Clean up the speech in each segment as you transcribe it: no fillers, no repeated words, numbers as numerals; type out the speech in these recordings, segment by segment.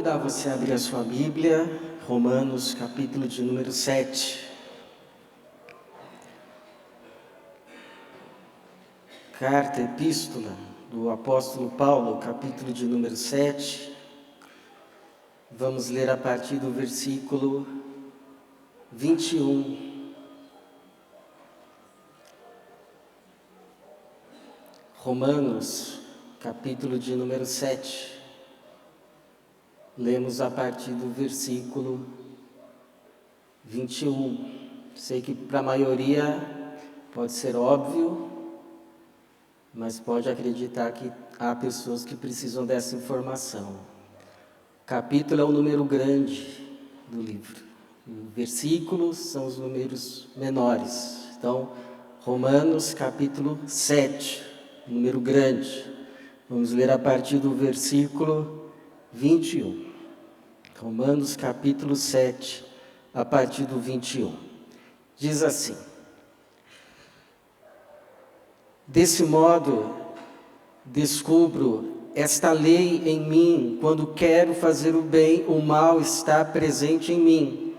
convidar você a abrir a sua Bíblia, Romanos, capítulo de número 7. Carta, epístola do apóstolo Paulo, capítulo de número 7. Vamos ler a partir do versículo 21. Romanos, capítulo de número 7. Lemos a partir do versículo 21. Sei que para a maioria pode ser óbvio, mas pode acreditar que há pessoas que precisam dessa informação. O capítulo é o número grande do livro. Os versículos são os números menores. Então, Romanos, capítulo 7, número grande. Vamos ler a partir do versículo 21. Romanos, capítulo 7, a partir do 21. Diz assim: Desse modo, descubro esta lei em mim, quando quero fazer o bem, o mal está presente em mim.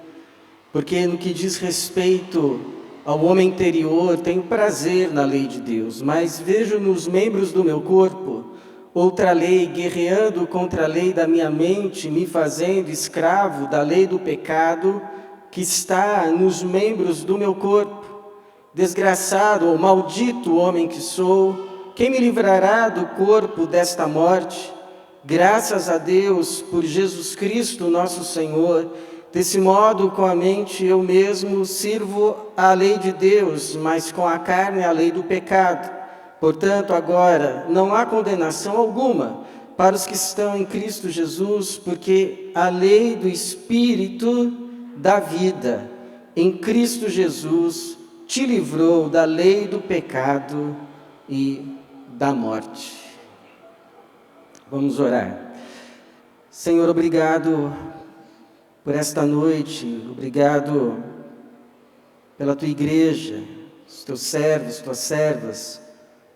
Porque no que diz respeito ao homem interior, tenho prazer na lei de Deus, mas vejo nos membros do meu corpo outra lei, guerreando contra a lei da minha mente, me fazendo escravo da lei do pecado que está nos membros do meu corpo. Desgraçado ou maldito homem que sou, quem me livrará do corpo desta morte? Graças a Deus por Jesus Cristo nosso Senhor. Desse modo, com a mente eu mesmo sirvo à lei de Deus, mas com a carne a lei do pecado. Portanto, agora não há condenação alguma para os que estão em Cristo Jesus, porque a lei do Espírito da vida em Cristo Jesus te livrou da lei do pecado e da morte. Vamos orar. Senhor, obrigado por esta noite, obrigado pela tua igreja, os teus servos, tuas servas,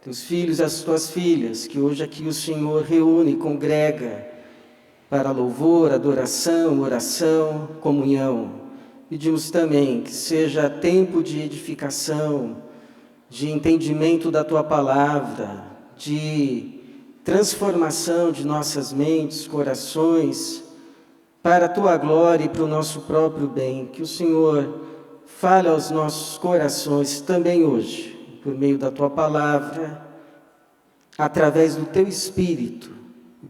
teus filhos e as tuas filhas, que hoje aqui o Senhor reúne e congrega para louvor, adoração, oração, comunhão. Pedimos também que seja tempo de edificação, de entendimento da tua palavra, de transformação de nossas mentes, corações, para a tua glória e para o nosso próprio bem. Que o Senhor fale aos nossos corações também hoje, por meio da tua palavra, através do teu Espírito,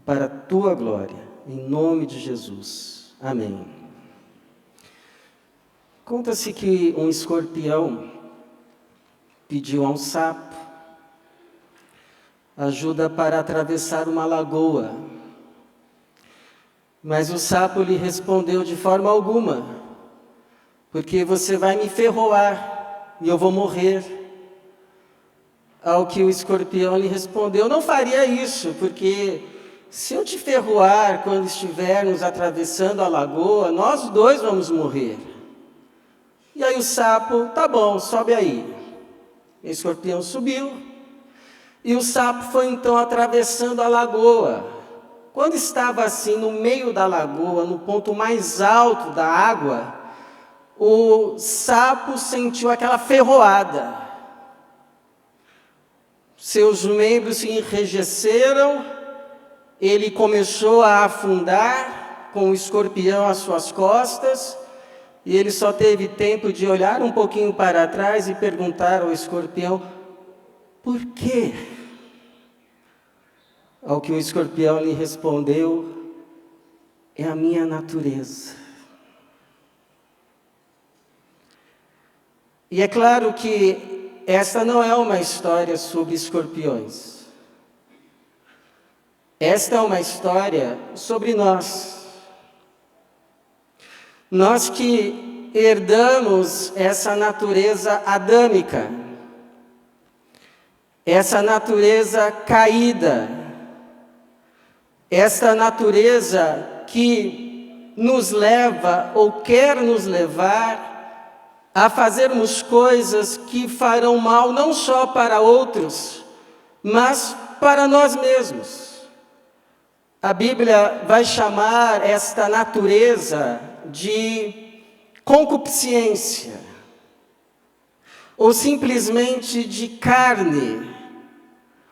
para a tua glória, em nome de Jesus. Amém. Conta-se que um escorpião pediu a um sapo ajuda para atravessar uma lagoa, mas o sapo lhe respondeu: de forma alguma, porque você vai me ferroar e eu vou morrer. Ao que o escorpião lhe respondeu: não faria isso, porque se eu te ferroar quando estivermos atravessando a lagoa, nós dois vamos morrer. E aí o sapo: tá bom, sobe aí. O escorpião subiu, e o sapo foi então atravessando a lagoa. Quando estava assim no meio da lagoa, no ponto mais alto da água, o sapo sentiu aquela ferroada. Seus membros se enrijeceram, ele começou a afundar com o escorpião às suas costas, e ele só teve tempo de olhar um pouquinho para trás e perguntar ao escorpião: por quê? Ao que o escorpião lhe respondeu: é a minha natureza. E é claro que esta não é uma história sobre escorpiões. Esta é uma história sobre nós. Nós que herdamos essa natureza adâmica, essa natureza caída, essa natureza que nos leva ou quer nos levar a fazermos coisas que farão mal não só para outros, mas para nós mesmos. a Bíblia vai chamar esta natureza de concupiscência, ou simplesmente de carne,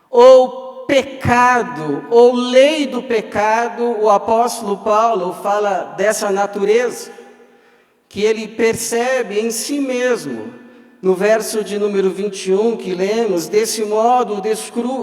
ou pecado, ou lei do pecado. O apóstolo Paulo fala dessa natureza, que ele percebe em si mesmo. No verso de número 21 que lemos: desse modo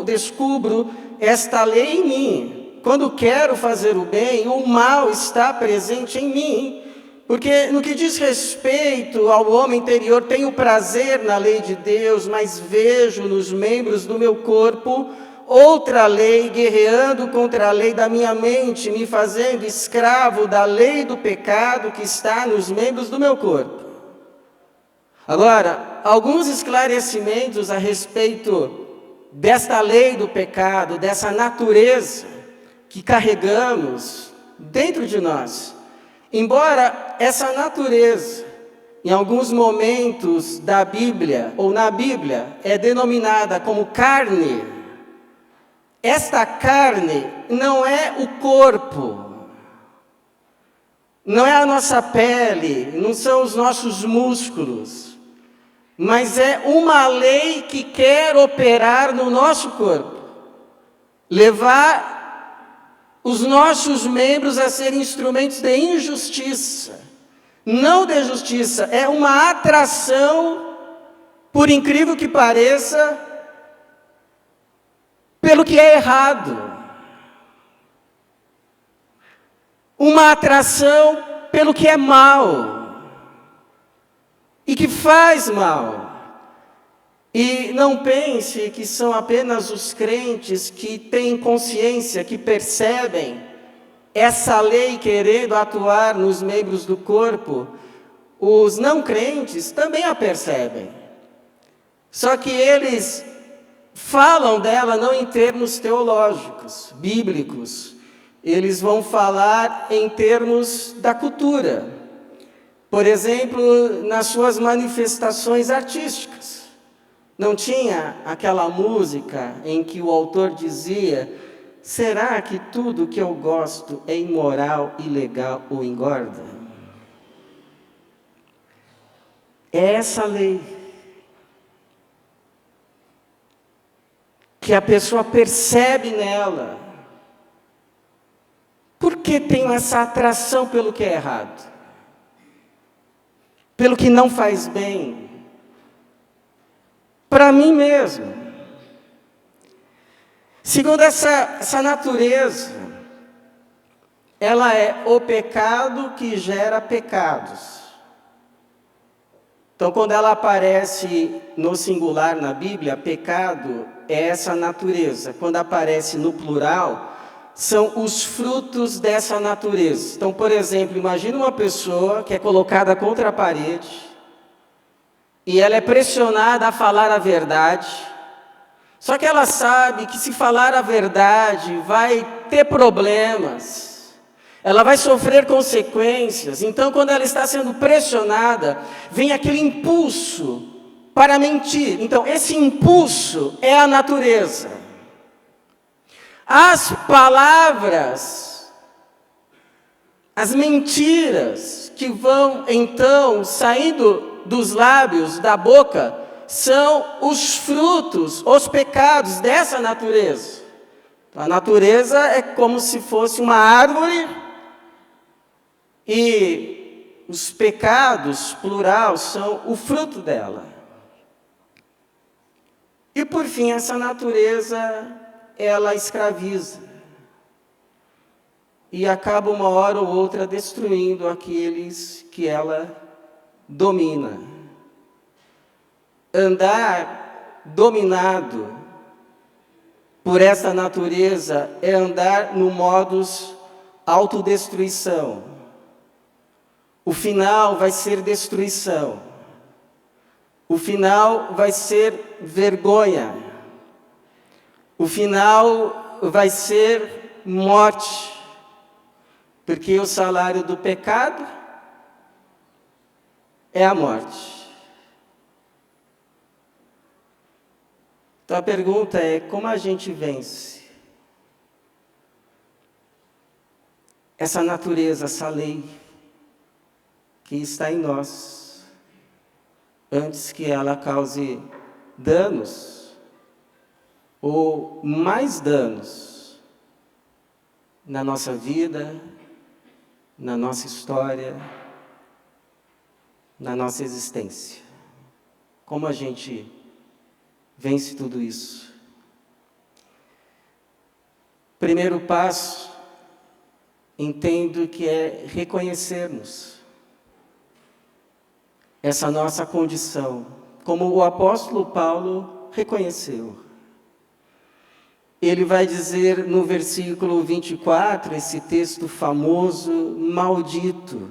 descubro esta lei em mim. Quando quero fazer o bem, o mal está presente em mim. Porque no que diz respeito ao homem interior, tenho prazer na lei de Deus, mas vejo nos membros do meu corpo outra lei guerreando contra a lei da minha mente, me fazendo escravo da lei do pecado que está nos membros do meu corpo. Agora, alguns esclarecimentos a respeito desta lei do pecado, dessa natureza que carregamos dentro de nós. Embora essa natureza, em alguns momentos da Bíblia, ou na Bíblia, é denominada como carne, esta carne não é o corpo, não é a nossa pele, não são os nossos músculos, mas é uma lei que quer operar no nosso corpo, levar os nossos membros a serem instrumentos de injustiça, não de justiça. É uma atração, por incrível que pareça, pelo que é errado. Uma atração pelo que é mal e que faz mal. E não pense que são apenas os crentes que têm consciência, que percebem essa lei querendo atuar nos membros do corpo. Os não crentes também a percebem. Só que eles falam dela não em termos teológicos, bíblicos. Eles vão falar em termos da cultura. Por exemplo, nas suas manifestações artísticas. Não tinha aquela música em que o autor dizia: será que tudo que eu gosto é imoral, ilegal ou engorda? É essa lei que a pessoa percebe nela. Por que tenho essa atração pelo que é errado? Pelo que não faz bem? Para mim mesmo. Segundo essa natureza, ela é o pecado que gera pecados. Então, quando ela aparece no singular na Bíblia, pecado é essa natureza. Quando aparece no plural, são os frutos dessa natureza. Então, por exemplo, imagine uma pessoa que é colocada contra a parede, e ela é pressionada a falar a verdade, só que ela sabe que se falar a verdade vai ter problemas, ela vai sofrer consequências. Então, quando ela está sendo pressionada, vem aquele impulso para mentir. Então, esse impulso é a natureza. As palavras, as mentiras que vão então saindo dos lábios, da boca, são os frutos, os pecados dessa natureza. A natureza é como se fosse uma árvore, e os pecados, plural, são o fruto dela. E por fim, essa natureza, ela escraviza. E acaba uma hora ou outra destruindo aqueles que ela domina. Andar dominado por essa natureza é andar no modus autodestruição. O final vai ser destruição. O final vai ser vergonha. O final vai ser morte. Porque o salário do pecado é a morte. Então a pergunta é: como a gente vence? essa natureza, essa lei que está em nós, antes que ela cause danos, ou mais danos, na nossa vida, na nossa história, na nossa existência. Como a gente vence tudo isso? Primeiro passo, entendo que é reconhecermos essa nossa condição, como o apóstolo Paulo reconheceu. Ele vai dizer no versículo 24, esse texto famoso: maldito.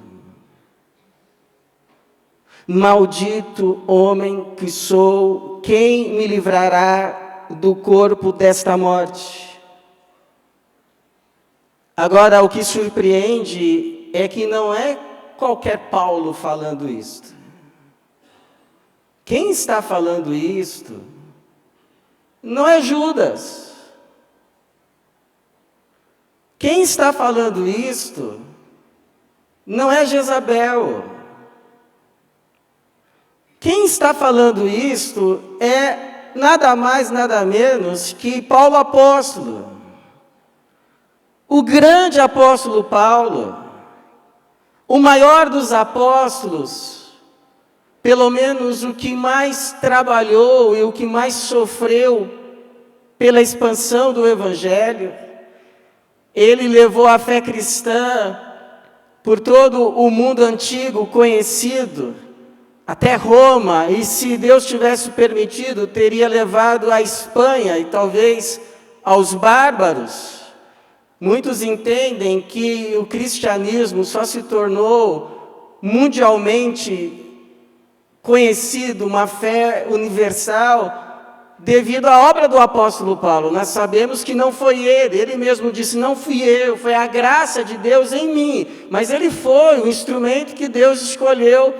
Maldito homem que sou, quem me livrará do corpo desta morte? Agora, o que surpreende é que não é qualquer Paulo falando isto. Quem está falando isto não é Judas. Quem está falando isto não é Jezabel. Quem está falando isto é nada mais, nada menos que Paulo apóstolo. O grande apóstolo Paulo, o maior dos apóstolos, pelo menos o que mais trabalhou e o que mais sofreu pela expansão do Evangelho, ele levou a fé cristã por todo o mundo antigo conhecido, até Roma, e se Deus tivesse permitido, teria levado à Espanha e talvez aos bárbaros. Muitos entendem que o cristianismo só se tornou mundialmente conhecido, uma fé universal, devido à obra do apóstolo Paulo. Nós sabemos que não foi ele mesmo disse: não fui eu, foi a graça de Deus em mim, mas ele foi o instrumento que Deus escolheu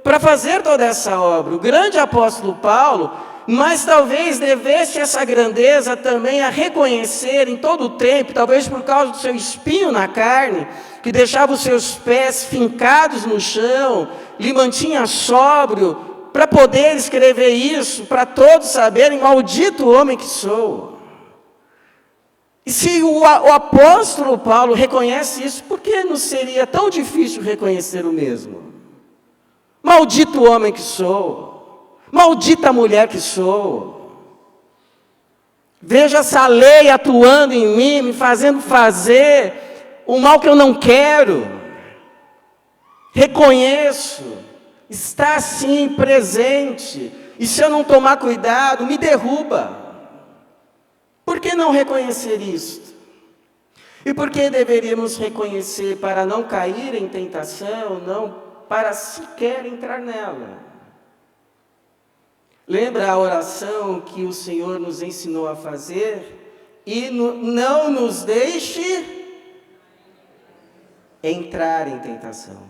para fazer toda essa obra. O grande apóstolo Paulo, mas talvez devesse essa grandeza também a reconhecer em todo o tempo, talvez por causa do seu espinho na carne, que deixava os seus pés fincados no chão, lhe mantinha sóbrio, para poder escrever isso, para todos saberem: maldito homem que sou. E se o apóstolo Paulo reconhece isso, por que não seria tão difícil reconhecer o mesmo? Maldito homem que sou, maldita mulher que sou. Veja essa lei atuando em mim, me fazendo fazer o mal que eu não quero. Reconheço, está sim presente, e se eu não tomar cuidado, me derruba. Por que não reconhecer isto? E por que deveríamos reconhecer? Para não cair em tentação, não para sequer entrar nela. Lembra a oração que o Senhor nos ensinou a fazer? E não nos deixe entrar em tentação.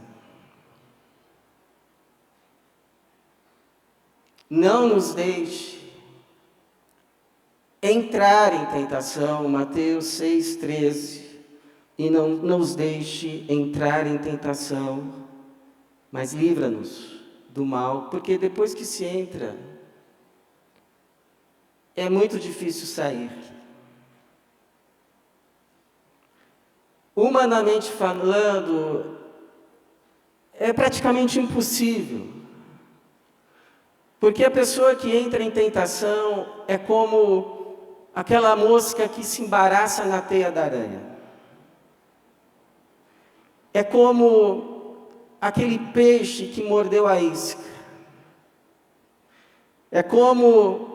Não nos deixe entrar em tentação, Mateus 6,13. E não nos deixe entrar em tentação, mas livra-nos do mal, porque depois que se entra, é muito difícil sair. Humanamente falando, é praticamente impossível. Porque a pessoa que entra em tentação é como aquela mosca que se embaraça na teia da aranha. É como aquele peixe que mordeu a isca. É como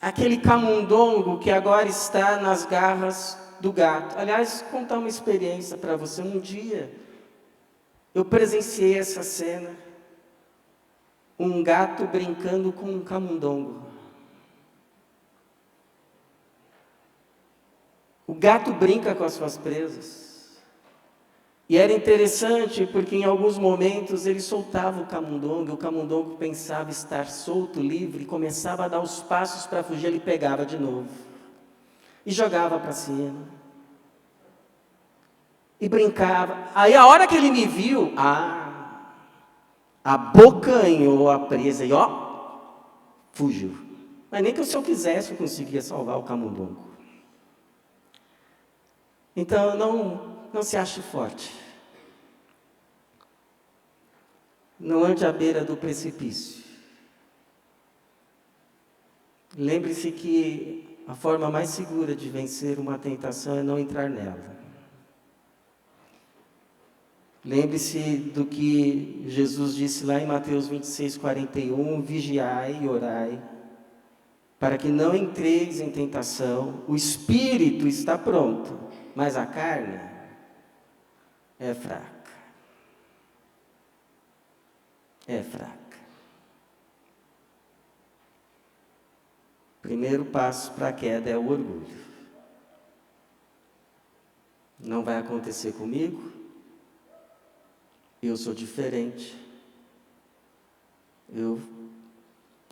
aquele camundongo que agora está nas garras do gato. Aliás, vou contar uma experiência para você. Um dia, eu presenciei essa cena. Um gato brincando com um camundongo. O gato brinca com as suas presas. E era interessante porque em alguns momentos ele soltava o camundongo pensava estar solto, livre, e começava a dar os passos para fugir, ele pegava de novo. E jogava para cima. e brincava. Aí a hora que ele me viu, abocanhou a presa e fugiu. Mas nem que se eu quisesse eu conseguia salvar o camundongo. Então não se ache forte. Não ande à beira do precipício. Lembre-se que a forma mais segura de vencer uma tentação é não entrar nela. Lembre-se do que Jesus disse lá em Mateus 26:41, vigiai e orai, para que não entreis em tentação. O espírito está pronto, mas a carne é fraca. É fraca. Primeiro passo para a queda é o orgulho. Não vai acontecer comigo. Eu sou diferente. Eu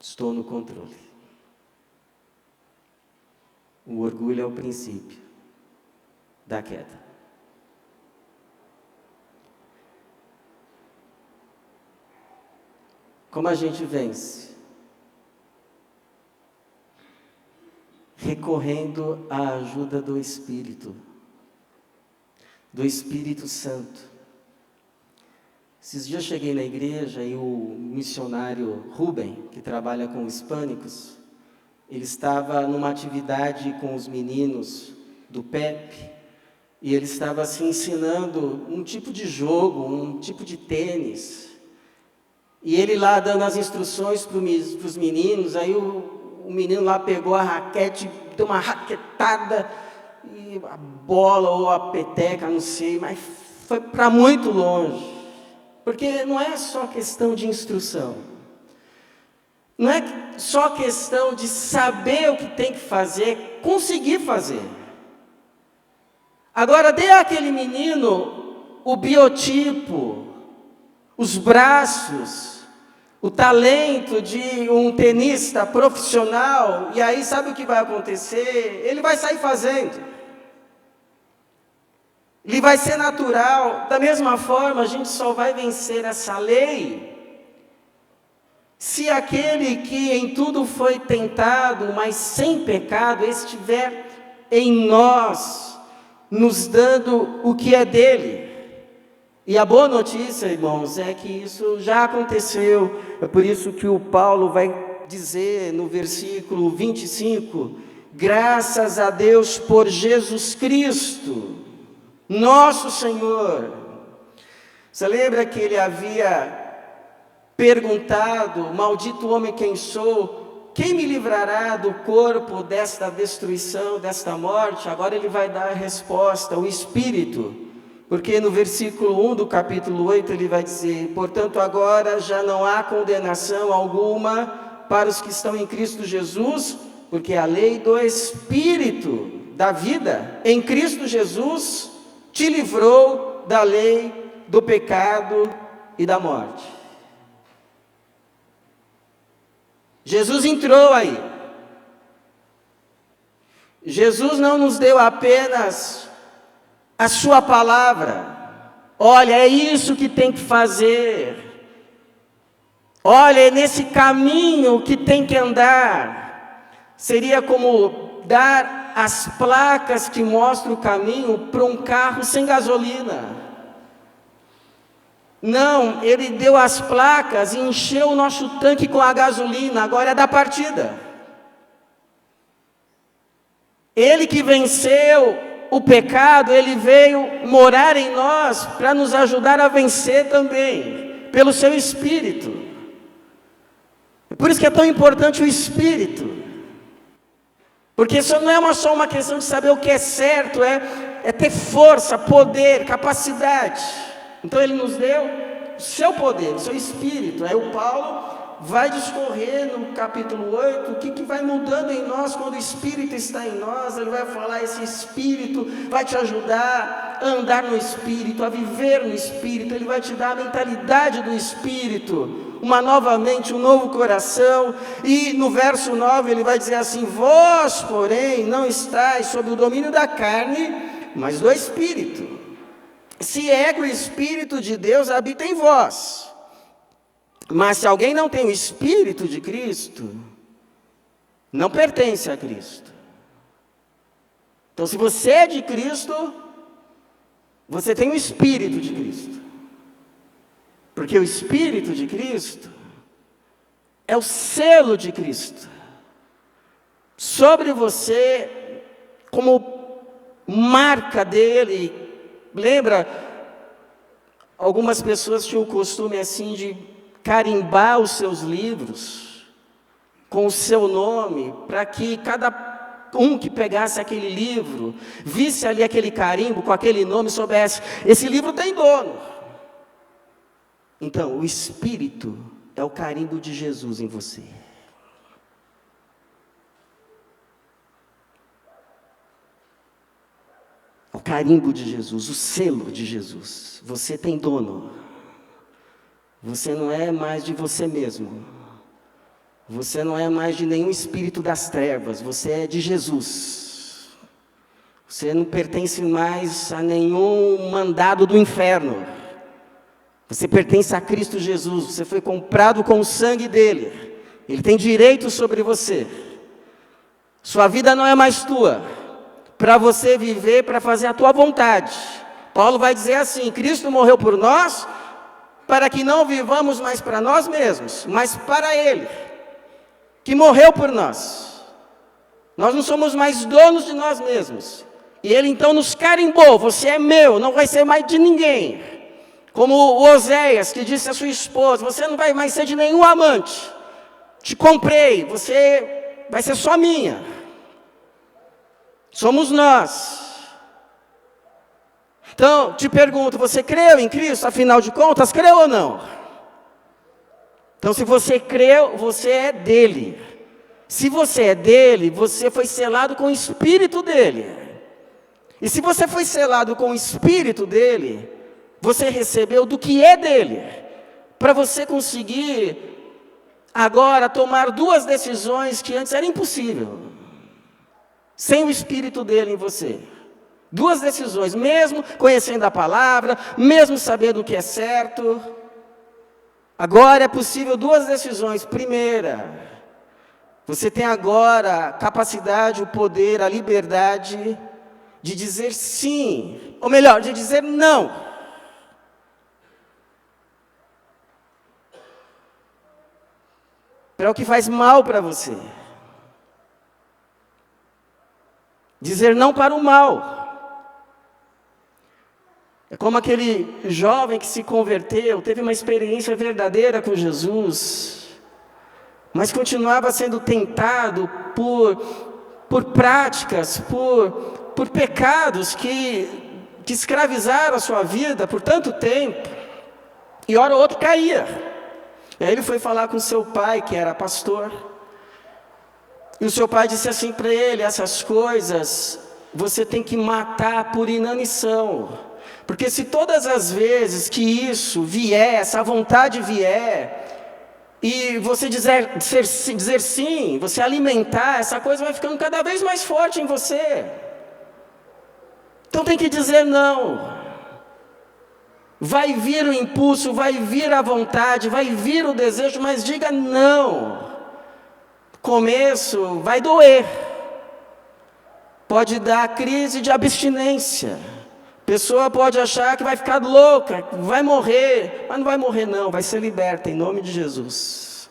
estou no controle. O orgulho é o princípio da queda. Como a gente vence? Recorrendo à ajuda do Espírito Santo. Esses dias eu cheguei na igreja e o missionário Rubem, que trabalha com hispânicos, ele estava numa atividade com os meninos do PEP, e ele estava assim ensinando um tipo de jogo, um tipo de tênis. E ele lá dando as instruções para os meninos, aí o menino lá pegou a raquete, deu uma raquetada, e a bola ou a peteca, não sei, mas foi para muito longe. Porque não é só questão de instrução. Não é só questão de saber o que tem que fazer, conseguir fazer. Agora, dê àquele menino o biotipo, os braços, o talento de um tenista profissional, e aí sabe o que vai acontecer? Ele vai sair fazendo. Ele vai ser natural. Da mesma forma, a gente só vai vencer essa lei se aquele que em tudo foi tentado, mas sem pecado, estiver em nós, nos dando o que é dele. E a boa notícia, irmãos, é que isso já aconteceu. É por isso que o Paulo vai dizer no versículo 25, graças a Deus por Jesus Cristo, nosso Senhor. Você lembra que ele havia perguntado, maldito homem quem sou, quem me livrará do corpo desta destruição, desta morte? Agora ele vai dar a resposta, o Espírito. Porque no versículo 1 do capítulo 8 ele vai dizer, portanto agora já não há condenação alguma para os que estão em Cristo Jesus, porque a lei do Espírito da vida em Cristo Jesus te livrou da lei do pecado e da morte. Jesus entrou aí. Jesus não nos deu apenas a sua palavra. Olha, é isso que tem que fazer. Olha, é nesse caminho que tem que andar. Seria como dar as placas que mostram o caminho para um carro sem gasolina. Não, ele deu as placas e encheu o nosso tanque com a gasolina, agora é da partida. Ele que venceu o pecado, ele veio morar em nós para nos ajudar a vencer também, pelo seu Espírito. Por isso que é tão importante o Espírito. Porque isso não é só uma questão de saber o que é certo, é ter força, poder, capacidade. Então ele nos deu o seu poder, o seu Espírito. Aí o Paulo vai discorrer no capítulo 8, o que vai mudando em nós quando o Espírito está em nós. Ele vai falar, esse Espírito vai te ajudar a andar no Espírito, a viver no Espírito. Ele vai te dar a mentalidade do Espírito, uma nova mente, um novo coração. E no verso 9 ele vai dizer assim, vós porém não estáis sob o domínio da carne, mas do Espírito. Se é que o Espírito de Deus habita em vós. Mas se alguém não tem o Espírito de Cristo, não pertence a Cristo. Então, se você é de Cristo, você tem o Espírito de Cristo. Porque o Espírito de Cristo é o selo de Cristo sobre você, como marca dele. Lembra, algumas pessoas tinham o costume assim de carimbar os seus livros com o seu nome, para que cada um que pegasse aquele livro, visse ali aquele carimbo com aquele nome, soubesse, esse livro tem dono. Então, o Espírito é o carimbo de Jesus em você. O carimbo de Jesus, o selo de Jesus. Você tem dono. Você não é mais de você mesmo. Você não é mais de nenhum espírito das trevas. Você é de Jesus. Você não pertence mais a nenhum mandado do inferno. Você pertence a Cristo Jesus. Você foi comprado com o sangue dele. Ele tem direito sobre você. Sua vida não é mais tua, para você viver, para fazer a tua vontade. Paulo vai dizer assim: Cristo morreu por nós, para que não vivamos mais para nós mesmos, mas para Ele, que morreu por nós. Nós não somos mais donos de nós mesmos. E Ele então nos carimbou: você é meu, não vai ser mais de ninguém. Como o Oséias, que disse à sua esposa: você não vai mais ser de nenhum amante. Te comprei, você vai ser só minha. Somos nós. Então, te pergunto, você creu em Cristo? Afinal de contas, creu ou não? Então, se você creu, você é dele. Se você é dele, você foi selado com o Espírito dele. E se você foi selado com o Espírito dele, você recebeu do que é dele, para você conseguir agora tomar duas decisões que antes era impossível. Sem o Espírito dele em você. Duas decisões, mesmo conhecendo a palavra, mesmo sabendo o que é certo. Agora é possível duas decisões. Primeira, você tem agora a capacidade, o poder, a liberdade de dizer sim, ou melhor, de dizer não. Para o que faz mal para você. Dizer não para o mal. É como aquele jovem que se converteu, teve uma experiência verdadeira com Jesus, mas continuava sendo tentado por práticas, por pecados que escravizaram a sua vida por tanto tempo, e hora ou outra caía. E aí ele foi falar com seu pai, que era pastor, e o seu pai disse assim para ele: essas coisas você tem que matar por inanição. Porque se todas as vezes que isso vier, essa vontade vier, e você dizer sim, você alimentar, essa coisa vai ficando cada vez mais forte em você. Então tem que dizer não. Vai vir o impulso, vai vir a vontade, vai vir o desejo, mas diga não. Começo vai doer, pode dar crise de abstinência, a pessoa pode achar que vai ficar louca, vai morrer, mas não vai morrer não, vai ser liberta em nome de Jesus.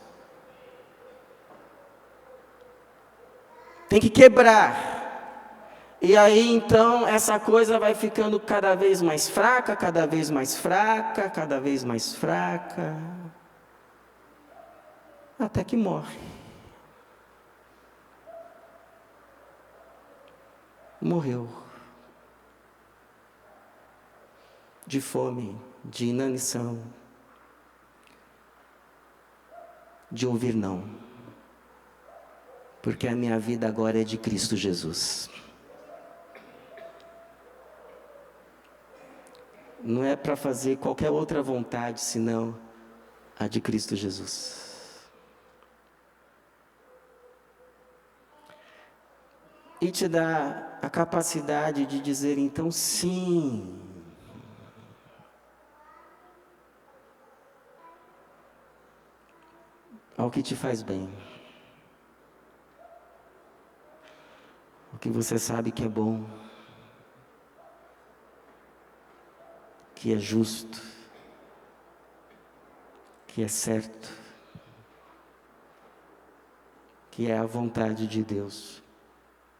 Tem que quebrar, e aí então essa coisa vai ficando cada vez mais fraca, cada vez mais fraca, cada vez mais fraca, até que morre. Morreu de fome, de inanição, de ouvir não, porque a minha vida agora é de Cristo Jesus. Não é para fazer qualquer outra vontade senão a de Cristo Jesus. E te dá a capacidade de dizer então sim. que te faz bem. O que você sabe que é bom, que é justo, que é certo, que é a vontade de Deus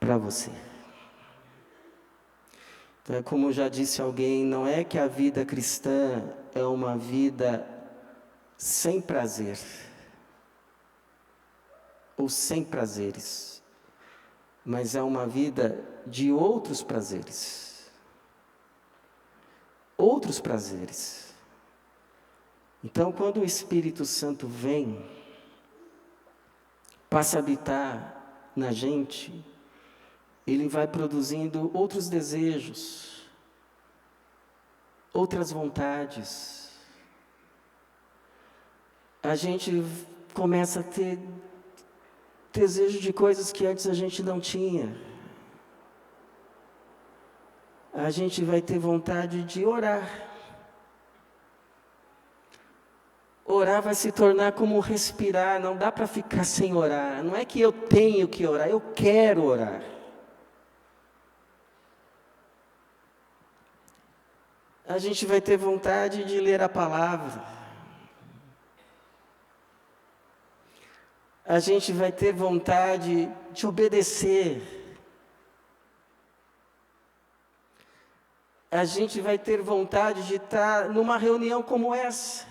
para você. Então, como já disse alguém, não é que a vida cristã é uma vida sem prazer, ou sem prazeres, mas é uma vida de outros prazeres. Outros prazeres. Então, quando o Espírito Santo vem, passa a habitar na gente, ele vai produzindo outros desejos, outras vontades. A gente começa a ter desejo de coisas que antes a gente não tinha. A gente vai ter vontade de orar. Orar vai se tornar como respirar, não dá para ficar sem orar. Não é que eu tenho que orar, eu quero orar. A gente vai ter vontade de ler a palavra. A gente vai ter vontade de obedecer. A gente vai ter vontade de estar numa reunião como essa.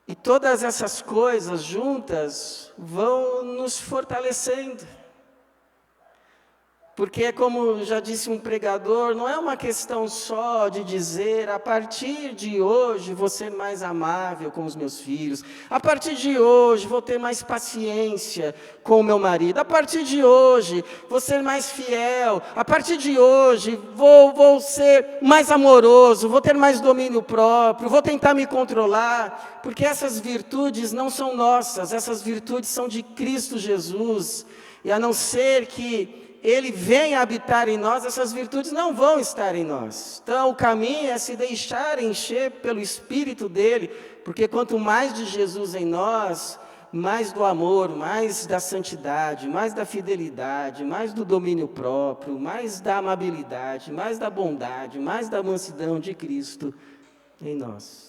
E todas essas coisas juntas vão nos fortalecendo. Porque, como já disse um pregador, não é uma questão só de dizer, a partir de hoje vou ser mais amável com os meus filhos, a partir de hoje vou ter mais paciência com o meu marido, a partir de hoje vou ser mais fiel, a partir de hoje vou ser mais amoroso, vou ter mais domínio próprio, vou tentar me controlar, porque essas virtudes não são nossas, essas virtudes são de Cristo Jesus, e a não ser que Ele venha habitar em nós, essas virtudes não vão estar em nós. Então, o caminho é se deixar encher pelo Espírito dEle, porque quanto mais de Jesus em nós, mais do amor, mais da santidade, mais da fidelidade, mais do domínio próprio, mais da amabilidade, mais da bondade, mais da mansidão de Cristo em nós.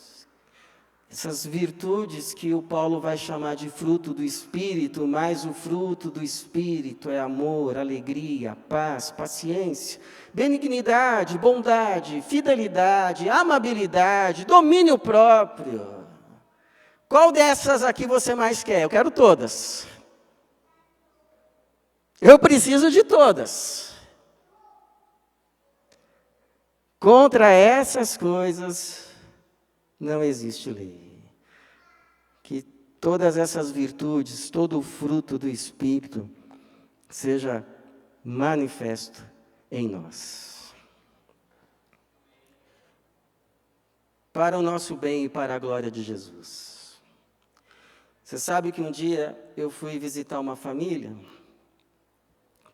Essas virtudes que o Paulo vai chamar de fruto do Espírito, mas o fruto do Espírito é amor, alegria, paz, paciência, benignidade, bondade, fidelidade, amabilidade, domínio próprio. Qual dessas aqui você mais quer? Eu quero todas. Eu preciso de todas. Contra essas coisas não existe lei. Que todas essas virtudes, todo o fruto do Espírito, seja manifesto em nós. Para o nosso bem e para a glória de Jesus. Você sabe que um dia eu fui visitar uma família,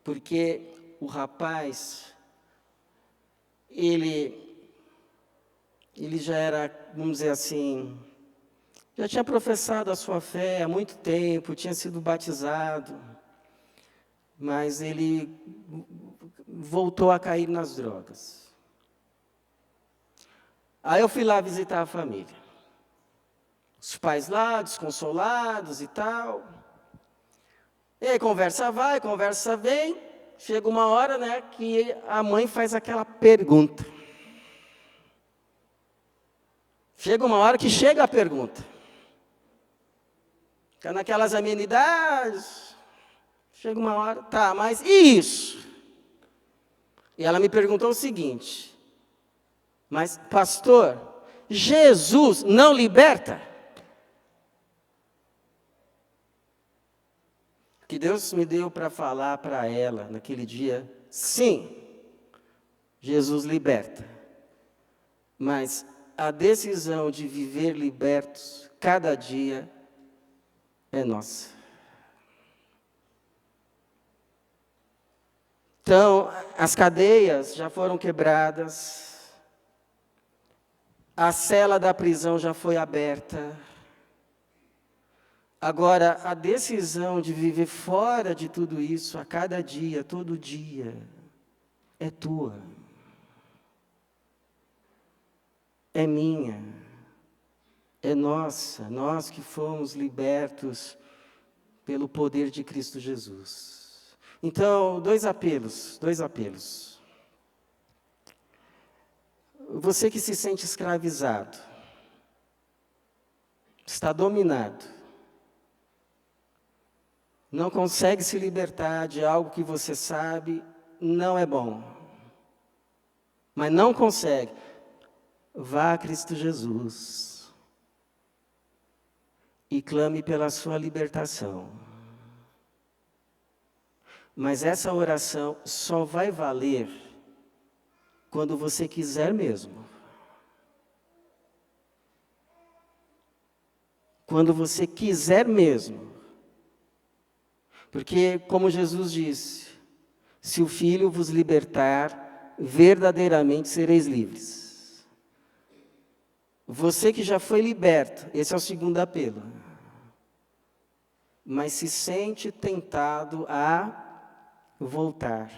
porque o rapaz, ele já era, vamos dizer assim, já tinha professado a sua fé há muito tempo, tinha sido batizado, mas ele voltou a cair nas drogas. Aí eu fui lá visitar a família. Os pais lá, desconsolados e tal. E aí conversa vai, conversa vem. Chega uma hora, né, que a mãe faz aquela pergunta. Chega uma hora que chega a pergunta. Fica naquelas amenidades. Chega uma hora, tá, mas e isso? E ela me perguntou o seguinte: mas, pastor, Jesus não liberta? O que Deus me deu para falar para ela naquele dia, sim, Jesus liberta. Mas a decisão de viver libertos cada dia é nossa. Então, as cadeias já foram quebradas, a cela da prisão já foi aberta, Agora, a decisão de viver fora de tudo isso, a cada dia, todo dia, é tua. É minha. É nossa. Nós que fomos libertos pelo poder de Cristo Jesus. Então, dois apelos. Você que se sente escravizado, está dominado, não consegue se libertar de algo que você sabe não é bom, mas não consegue, vá a Cristo Jesus e clame pela sua libertação. Mas essa oração só vai valer quando você quiser mesmo. Quando você quiser mesmo. Porque, como Jesus disse, se o Filho vos libertar, verdadeiramente sereis livres. Você que já foi liberto, esse é o segundo apelo. Mas se sente tentado a voltar.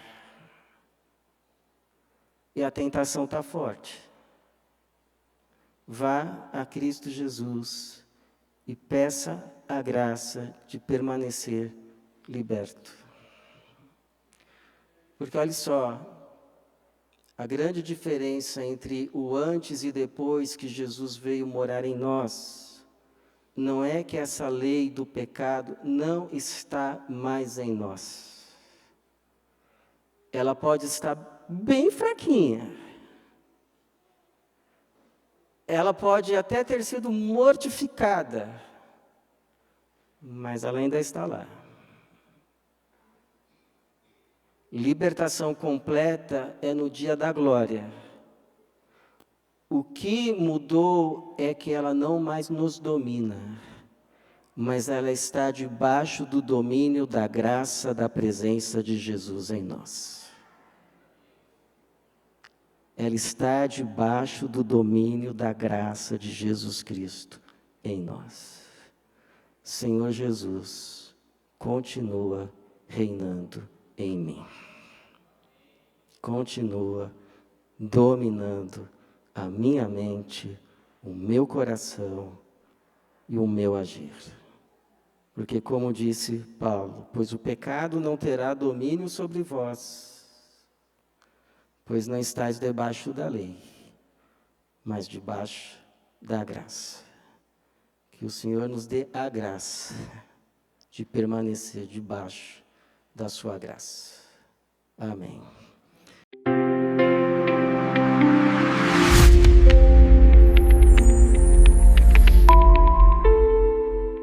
E a tentação está forte. Vá a Cristo Jesus e peça a graça de permanecer liberto. Porque olha só, a grande diferença entre o antes e depois que Jesus veio morar em nós, não é que essa lei do pecado não está mais em nós. Ela pode estar bem fraquinha. Ela pode até ter sido mortificada, mas ela ainda está lá. Libertação completa é no dia da glória. O que mudou é que ela não mais nos domina, mas ela está debaixo do domínio da graça da presença de Jesus em nós. Ela está debaixo do domínio da graça de Jesus Cristo em nós. Senhor Jesus, continua reinando em mim. Continua dominando a minha mente, o meu coração e o meu agir. Porque, como disse Paulo, pois o pecado não terá domínio sobre vós, pois não estáis debaixo da lei, mas debaixo da graça. Que o Senhor nos dê a graça de permanecer debaixo da sua graça. Amém.